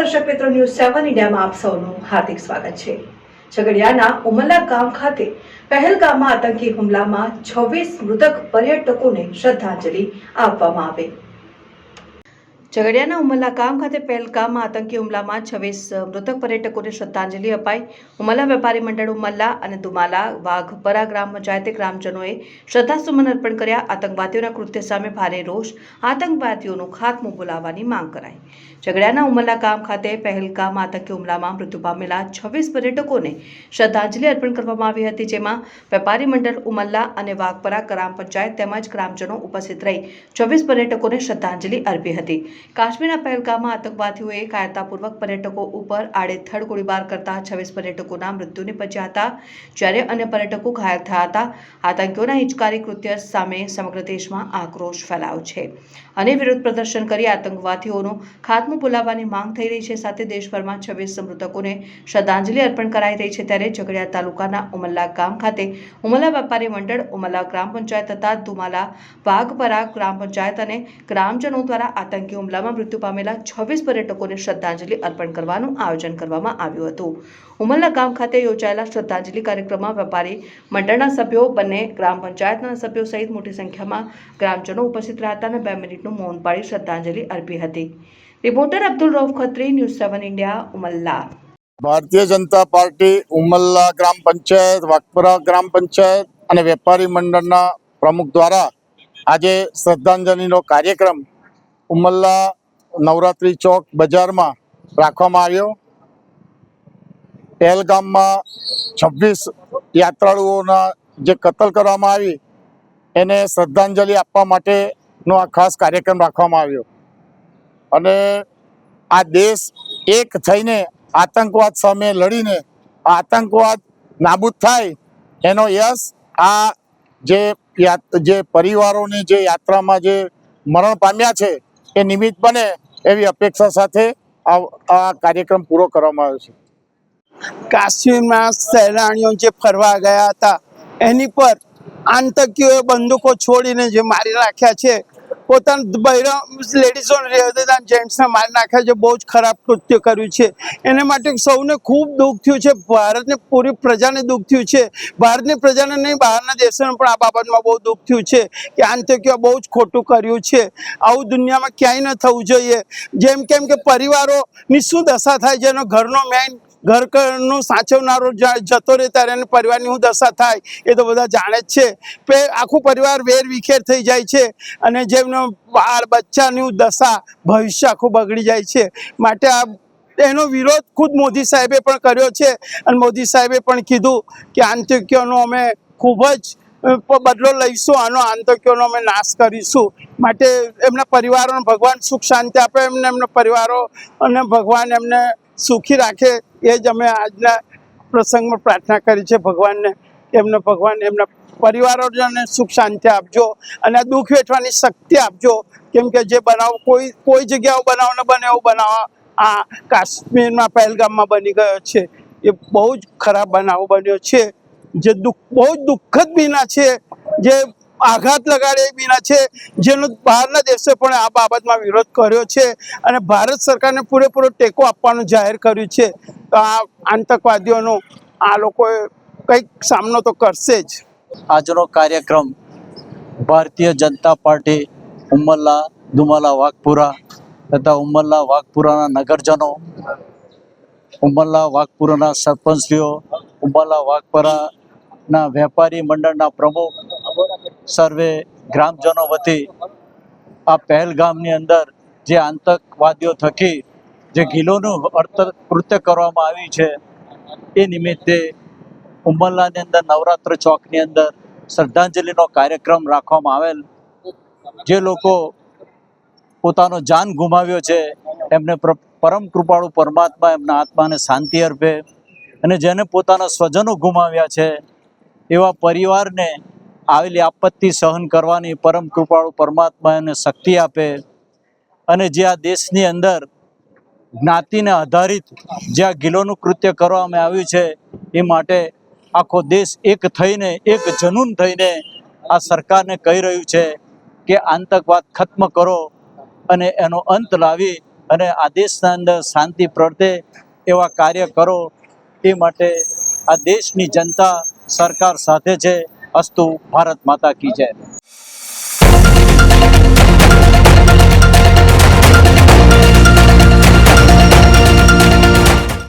દર્શક મિત્રો, ન્યૂઝ 7 ઇન્ડિયામાં આપ સૌનું હાર્દિક સ્વાગત છે। ઝઘડિયાના ઉમલા ગામ ખાતે પહેલગામમાં આતંકી હુમલામાં 26 મૃતક પર્યટકોને શ્રદ્ધાંજલિ આપવામાં આવી। ઝઘડિયાના ઉમલા ગામ ખાતે પહેલગામમાં આતંકી હુમલામાં 26 મૃતક પર્યટકોને શ્રદ્ધાંજલિ અપાઈ। ઉમલા વેપારી મંડળ ઉમલા અને દુમાલા વાઘપરા ગ્રામ પંચાયતે ગ્રામજનોએ શ્રદ્ધાસુમન અર્પણ કર્યા। આતંકવાદીઓના કૃત્ય સામે ભારે રોષ, આતંકવાદીઓનો ખાત્મો બોલાવવાની માંગ કરાઈ। ઝઘડિયાના ઉમલા ગામ ખાતે પહેલગામ આતંકી હુમલામાં મૃત્યુ પામેલા 26 પર્યટકોને શ્રદ્ધાંજલિ અર્પણ કરવામાં આવી હતી, જેમાં વેપારી મંડળ ઉમલા અને વાઘપરા ગ્રામ પંચાયત તેમજ ગ્રામજનો ઉપસ્થિત રહી 26 પર્યટકોને શ્રદ્ધાંજલિ અર્પી હતી। કાશ્મીરના પહેલગામમાં આતંકવાદીઓએ કાયરતાપૂર્વક પર્યટકો ઉપર આડેધડ ગોળીબાર કરતા 26 પર્યટકોના મૃત્યુ નિપજ્યા હતા, જ્યારે અન્ય પર્યટકો ઘાયલ થયા હતા। આતંકીઓના હિચકારી કૃત્ય સામે સમગ્ર દેશમાં આક્રોશ ફેલાયો છે અને વિરોધ પ્રદર્શન કરી આતંકવાદીઓનો ખાત્મો બોલાવવાની માંગ થઈ રહી છે। સાથે દેશભરમાં 26 મૃતકોને શ્રદ્ધાંજલિ અર્પણ કરાઈ રહી છે, ત્યારે ઝઘડિયા તાલુકાના ઉમલા ગામ ખાતે ઉમલા વેપારી મંડળ, ઉમલા ગ્રામ પંચાયત તથા દુમાલા વાઘપરા ગ્રામ પંચાયત અને ગ્રામજનો દ્વારા આતંકી હુમલામાં મૃત્યુ પામેલા 26 પર્યટકોને શ્રદ્ધાંજલિ અર્પણ કરવાનું આયોજન કરવામાં આવ્યું હતું। ઉમલા ગામ ખાતે યોજાયેલા શ્રદ્ધાંજલિ કાર્યક્રમમાં વેપારી મંડળના સભ્યો, બંને ગ્રામ પંચાયતના સભ્યો સહિત મોટી સંખ્યામાં ગ્રામજનો ઉપસ્થિત રહ્યા હતા અને 2 મિનિટનું મૌન પાળી શ્રદ્ધાંજલિ અર્પી હતી। Reporter Abdul Rauf Khatri, news 7 India, Umalla. Bharatiya Janata party Umalla ગ્રામ પંચાયત, વાઘપરા ગ્રામ પંચાયત અને વેપારી મંડળના પ્રમુખ દ્વારા આજે શ્રદ્ધાંજલિનો કાર્યક્રમ ઉમલ્લા નવરાત્રી ચોક બજારમાં રાખવામાં આવ્યો। પહેલગામમાં 26 યાત્રાળુઓના જે કતલ કરવામાં આવી એને શ્રદ્ધાંજલિ આપવા માટેનો આ ખાસ કાર્યક્રમ રાખવામાં આવ્યો અને આ દેશ એક થઈને આતંકવાદ સામે લડીને આતંકવાદ નાબૂદ થાય એનો યશ આ જે પરિવારોની જે યાત્રામાં જે મરણ પામ્યા છે એ નિમિત્ત બને એવી અપેક્ષા સાથે આ કાર્યક્રમ પૂરો કરવામાં આવ્યો છે। કાશ્મીરમાં સહેલાણીઓ જે ફરવા ગયા હતા એની પર આતંકીઓએ બંદૂકો છોડીને જે મારી નાખ્યા છે, પોતાના બહેરા લેડીઝોને જેન્ટ્સને મારી નાખ્યા છે, બહુ જ ખરાબ કૃત્ય કર્યું છે। એને માટે સૌને ખૂબ દુઃખ થયું છે, ભારતની પૂરી પ્રજાને દુઃખ થયું છે। ભારતની પ્રજાને નહીં, બહારના દેશોને પણ આ બાબતમાં બહુ દુઃખ થયું છે કે આતંકીઓએ બહુ જ ખોટું કર્યું છે। આવું દુનિયામાં ક્યાંય ન થવું જોઈએ। જેમ કેમ કે પરિવારોની શું દશા થાય, જેનો ઘરનો મેઇન ઘરનું સાચવનારો જતો રહે ત્યારે એને પરિવારની શું દશા થાય એ તો બધા જાણે જ છે। આખું પરિવાર વેર વિખેર થઈ જાય છે અને જેમનો બાળ બચ્ચાની દશા, ભવિષ્ય આખું બગડી જાય છે। માટે આ એનો વિરોધ ખુદ મોદી સાહેબે પણ કર્યો છે અને મોદી સાહેબે પણ કીધું કે આતંકીઓનો અમે ખૂબ જ બદલો લઈશું, આનો આતંકીઓનો અમે નાશ કરીશું। માટે એમના પરિવારોને ભગવાન સુખ શાંતિ આપે, એમના પરિવારો અને ભગવાન એમને સુખી રાખે, એ જ અમે આજના પ્રસંગમાં પ્રાર્થના કરી છે ભગવાનને। ભગવાન એમના પરિવારોને સુખ શાંતિ આપજો અને આ દુઃખ વેઠવાની શક્તિ આપજો, કેમ કે જે બનાવ કોઈ જગ્યાઓ બનાવ ન બને એવું બનાવ આ કાશ્મીરમાં પહેલગામમાં બની ગયો છે। એ બહુ જ ખરાબ બનાવ બન્યો છે, જે બહુ જ દુઃખદ બીના છે, જે આઘાત લગાડે એ બીના છે, જેનો બહારના દેશો પણ આ બાબતમાં વિરોધ કર્યો છે અને ભારત સરકારને પૂરેપૂરો ટેકો આપવાનું જાહેર કર્યું છે। તો આ આતંકવાદીઓનો આ લોકોએ કંઈક સામનો તો કરશે જ। આજનો કાર્યક્રમ ભારતીય જનતા પાર્ટી ઉમલ્લા, દુમાલા, વાઘપુરા તથા ઉમલ્લા વાઘપુરાના નગરજનો, ઉમલ્લા વાઘપુરાના સરપંચશ્રીઓ, ઉમલ્લા વાઘપરાના વેપારી મંડળના પ્રમુખ, સર્વે ગ્રામજનો વતી આ પહેલગામની અંદર જે આતંકવાદીઓ થકી જે ગિલોનું કૃત્ય કરવામાં આવ્યું છે એ નિમિત્તે ઉમલ્લાની અંદર નવરાત્ર ચોકની અંદર શ્રદ્ધાંજલિનો કાર્યક્રમ રાખવામાં આવેલ। જે લોકો પોતાનો જાન ગુમાવ્યો છે એમને પરમ કૃપાળુ પરમાત્મા એમના આત્માને શાંતિ અર્પે અને જેને પોતાના સ્વજનો ગુમાવ્યા છે એવા પરિવારને આવેલી આપત્તિ સહન કરવાની પરમ કૃપાળુ પરમાત્મા એને શક્તિ આપે અને જે આ દેશની અંદર જ્ઞાતિને આધારિત જે આ ગિલોનું કૃત્ય કરવામાં આવ્યું છે એ માટે આખો દેશ એક થઈને, એક જનૂન થઈને આ સરકારને કહી રહ્યું છે કે આતંકવાદ ખત્મ કરો અને એનો અંત લાવી અને આ દેશના અંદર શાંતિ પ્રવર્તે એવા કાર્ય કરો. એ માટે આ દેશની જનતા સરકાર સાથે છે. અસ્તુ ભારત માતા કી જય.